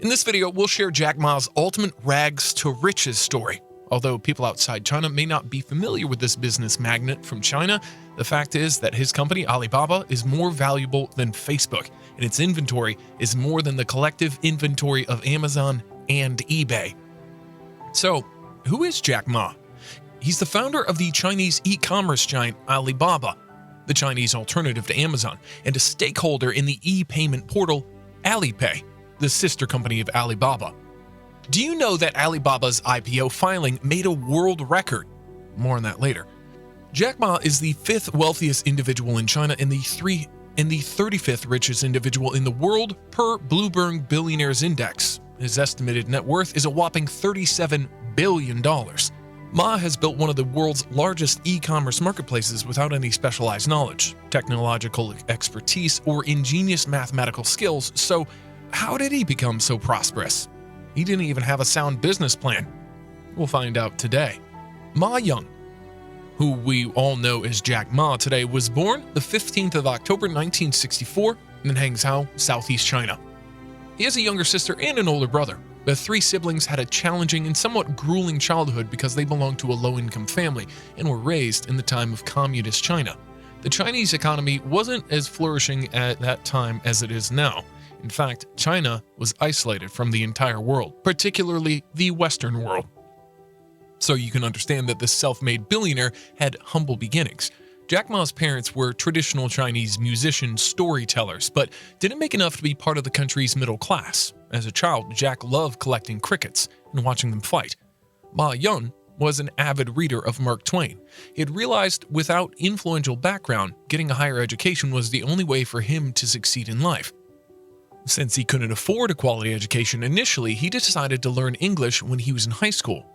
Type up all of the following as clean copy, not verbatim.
In this video, we'll share Jack Ma's ultimate rags to riches story. Although people outside China may not be familiar with this business magnate from China, the fact is that his company, Alibaba, is more valuable than Facebook, and its inventory is more than the collective inventory of Amazon and eBay. So, who is Jack Ma? He's the founder of the Chinese e-commerce giant Alibaba, the Chinese alternative to Amazon, and a stakeholder in the e-payment portal Alipay, the sister company of Alibaba. Do you know that Alibaba's IPO filing made a world record? More on that later. Jack Ma is the 5th wealthiest individual in China and the 35th richest individual in the world per Bloomberg Billionaires Index. His estimated net worth is a whopping $37 billion. Ma has built one of the world's largest e-commerce marketplaces without any specialized knowledge, technological expertise, or ingenious mathematical skills, so how did he become so prosperous? He didn't even have a sound business plan. We'll find out today. Ma Young, who we all know as Jack Ma today, was born the 15th of October 1964 in Hangzhou, Southeast China. He has a younger sister and an older brother. The 3 siblings had a challenging and somewhat grueling childhood because they belonged to a low-income family and were raised in the time of communist China. The Chinese economy wasn't as flourishing at that time as it is now. In fact, China was isolated from the entire world, particularly the Western world. So you can understand that this self-made billionaire had humble beginnings. Jack Ma's parents were traditional Chinese musician storytellers, but didn't make enough to be part of the country's middle class. As a child, Jack loved collecting crickets and watching them fight. Ma Yun was an avid reader of Mark Twain. He had realized without influential background, getting a higher education was the only way for him to succeed in life. Since he couldn't afford a quality education initially, he decided to learn English when he was in high school.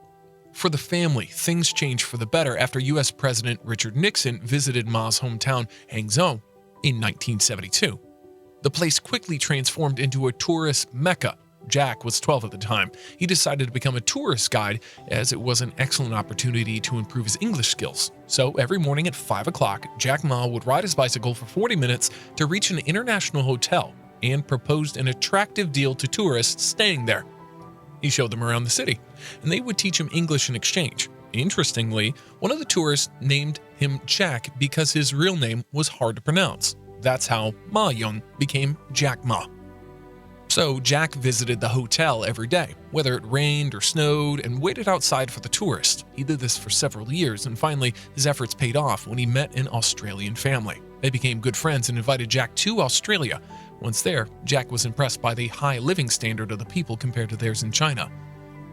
For the family, things changed for the better after U.S. President Richard Nixon visited Ma's hometown, Hangzhou, in 1972. The place quickly transformed into a tourist mecca. Jack was 12 at the time. He decided to become a tourist guide as it was an excellent opportunity to improve his English skills. So every morning at 5 o'clock, Jack Ma would ride his bicycle for 40 minutes to reach an international hotel and proposed an attractive deal to tourists staying there. He showed them around the city, and they would teach him English in exchange. Interestingly, one of the tourists named him Jack because his real name was hard to pronounce. That's how Ma Young became Jack Ma. So Jack visited the hotel every day, whether it rained or snowed, and waited outside for the tourist. He did this for several years, and finally his efforts paid off when he met an Australian family. They became good friends and invited Jack to Australia. Once there, Jack was impressed by the high living standard of the people compared to theirs in China.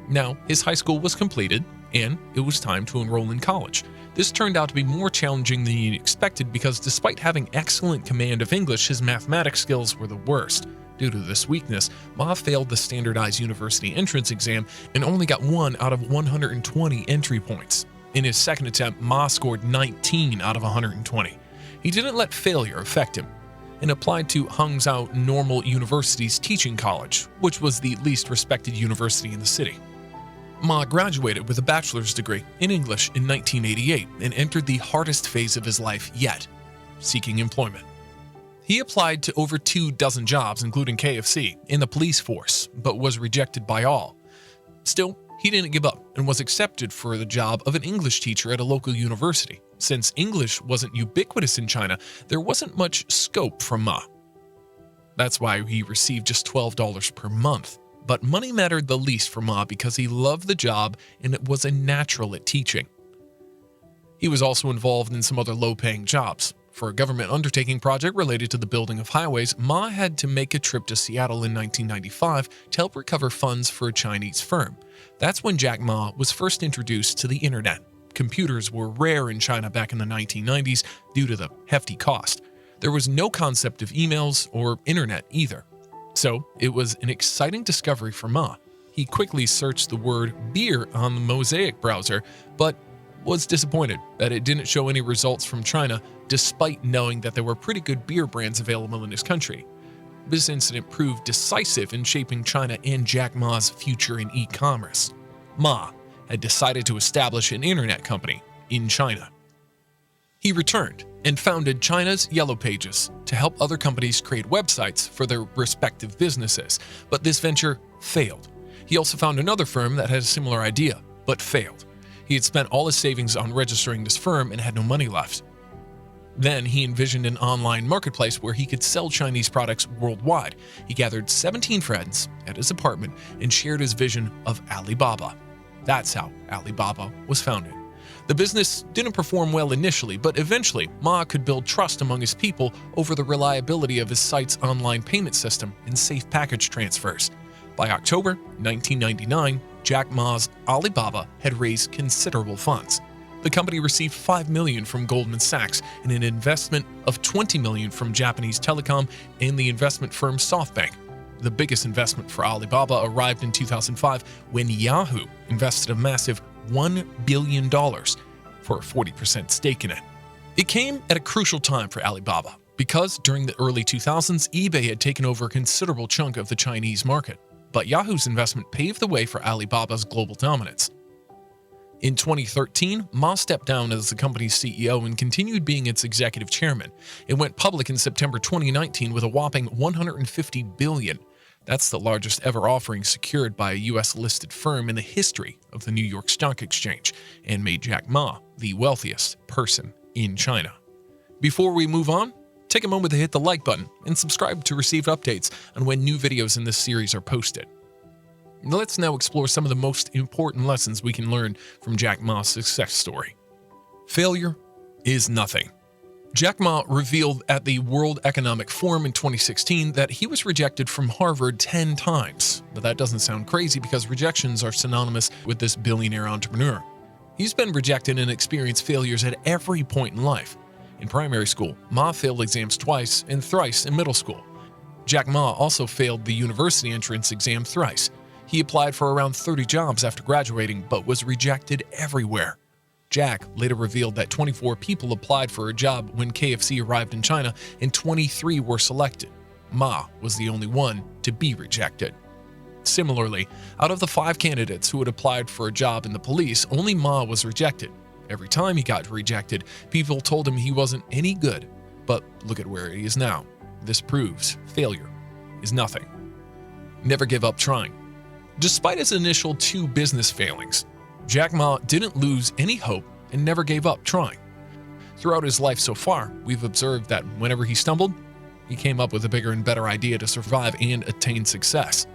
Now, his high school was completed, and it was time to enroll in college. This turned out to be more challenging than he expected because despite having excellent command of English, his mathematics skills were the worst. Due to this weakness, Ma failed the standardized university entrance exam and only got 1 out of 120 entry points. In his second attempt, Ma scored 19 out of 120. He didn't let failure affect him and applied to Hangzhou Normal University's teaching college, which was the least respected university in the city. Ma graduated with a bachelor's degree in English in 1988 and entered the hardest phase of his life yet, seeking employment. He applied to over 24 jobs, including KFC, in the police force, but was rejected by all. Still, he didn't give up and was accepted for the job of an English teacher at a local university. Since English wasn't ubiquitous in China, there wasn't much scope for Ma. That's why he received just $12 per month. But money mattered the least for Ma because he loved the job and was a natural at teaching. He was also involved in some other low-paying jobs. For a government undertaking project related to the building of highways, Ma had to make a trip to Seattle in 1995 to help recover funds for a Chinese firm. That's when Jack Ma was first introduced to the internet. Computers were rare in China back in the 1990s due to the hefty cost. There was no concept of emails or internet either. So it was an exciting discovery for Ma. He quickly searched the word beer on the Mosaic browser, but was disappointed that it didn't show any results from China, despite knowing that there were pretty good beer brands available in his country. This incident proved decisive in shaping China and Jack Ma's future in e-commerce. Ma had decided to establish an internet company in China. He returned and founded China's Yellow Pages to help other companies create websites for their respective businesses, but this venture failed. He also found another firm that had a similar idea, but failed. He had spent all his savings on registering this firm and had no money left. Then he envisioned an online marketplace where he could sell Chinese products worldwide. He gathered 17 friends at his apartment and shared his vision of Alibaba. That's how Alibaba was founded. The business didn't perform well initially, but eventually Ma could build trust among his people over the reliability of his site's online payment system and safe package transfers. By October 1999, Jack Ma's Alibaba had raised considerable funds. The company received $5 million from Goldman Sachs and an investment of $20 million from Japanese telecom and the investment firm SoftBank. The biggest investment for Alibaba arrived in 2005 when Yahoo invested a massive $1 billion for a 40% stake in it. It came at a crucial time for Alibaba because during the early 2000s, eBay had taken over a considerable chunk of the Chinese market, but Yahoo's investment paved the way for Alibaba's global dominance. In 2013, Ma stepped down as the company's CEO and continued being its executive chairman. It went public in September 2019 with a whopping $150 billion. That's the largest ever offering secured by a US-listed firm in the history of the New York Stock Exchange, and made Jack Ma the wealthiest person in China. Before we move on, take a moment to hit the like button and subscribe to receive updates on when new videos in this series are posted. Let's now explore some of the most important lessons we can learn from Jack Ma's success story. Failure is nothing. Jack Ma revealed at the World Economic Forum in 2016 that he was rejected from Harvard 10 times. But that doesn't sound crazy because rejections are synonymous with this billionaire entrepreneur. He's been rejected and experienced failures at every point in life. In primary school, Ma failed exams twice and thrice in middle school. Jack Ma also failed the university entrance exam thrice. He applied for around 30 jobs after graduating, but was rejected everywhere. Jack later revealed that 24 people applied for a job when KFC arrived in China and 23 were selected. Ma was the only one to be rejected. Similarly, out of the 5 candidates who had applied for a job in the police, only Ma was rejected. Every time he got rejected, people told him he wasn't any good. But look at where he is now. This proves failure is nothing. Never give up trying. Despite his initial 2 business failings, Jack Ma didn't lose any hope and never gave up trying. Throughout his life so far, we've observed that whenever he stumbled, he came up with a bigger and better idea to survive and attain success.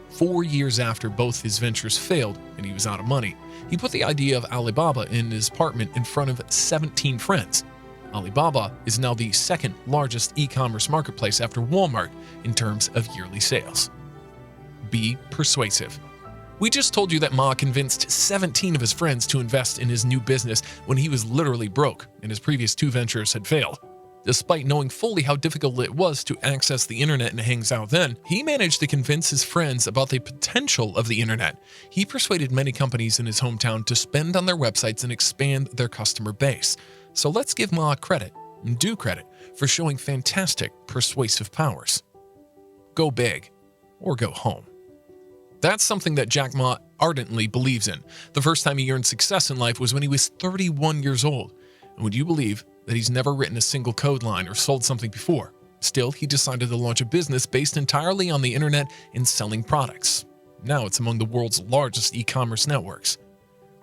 4 years after both his ventures failed and he was out of money, he put the idea of Alibaba in his apartment in front of 17 friends. Alibaba is now the second largest e-commerce marketplace after Walmart in terms of yearly sales. Be persuasive. We just told you that Ma convinced 17 of his friends to invest in his new business when he was literally broke and his previous 2 ventures had failed. Despite knowing fully how difficult it was to access the internet and hang out then, he managed to convince his friends about the potential of the internet. He persuaded many companies in his hometown to spend on their websites and expand their customer base. So let's give Ma credit, and due credit, for showing fantastic persuasive powers. Go big, or go home. That's something that Jack Ma ardently believes in. The first time he earned success in life was when he was 31 years old. And would you believe that he's never written a single code line or sold something before? Still, he decided to launch a business based entirely on the internet and selling products. Now it's among the world's largest e-commerce networks.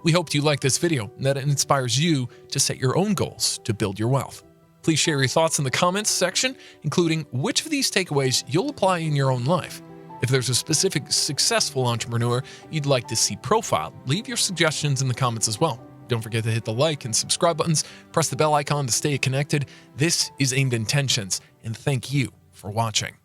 We hope you like this video and that it inspires you to set your own goals to build your wealth. Please share your thoughts in the comments section, including which of these takeaways you'll apply in your own life. If there's a specific successful entrepreneur you'd like to see profiled, leave your suggestions in the comments as well. Don't forget to hit the like and subscribe buttons, press the bell icon to stay connected. This is Aimed Intentions, and thank you for watching.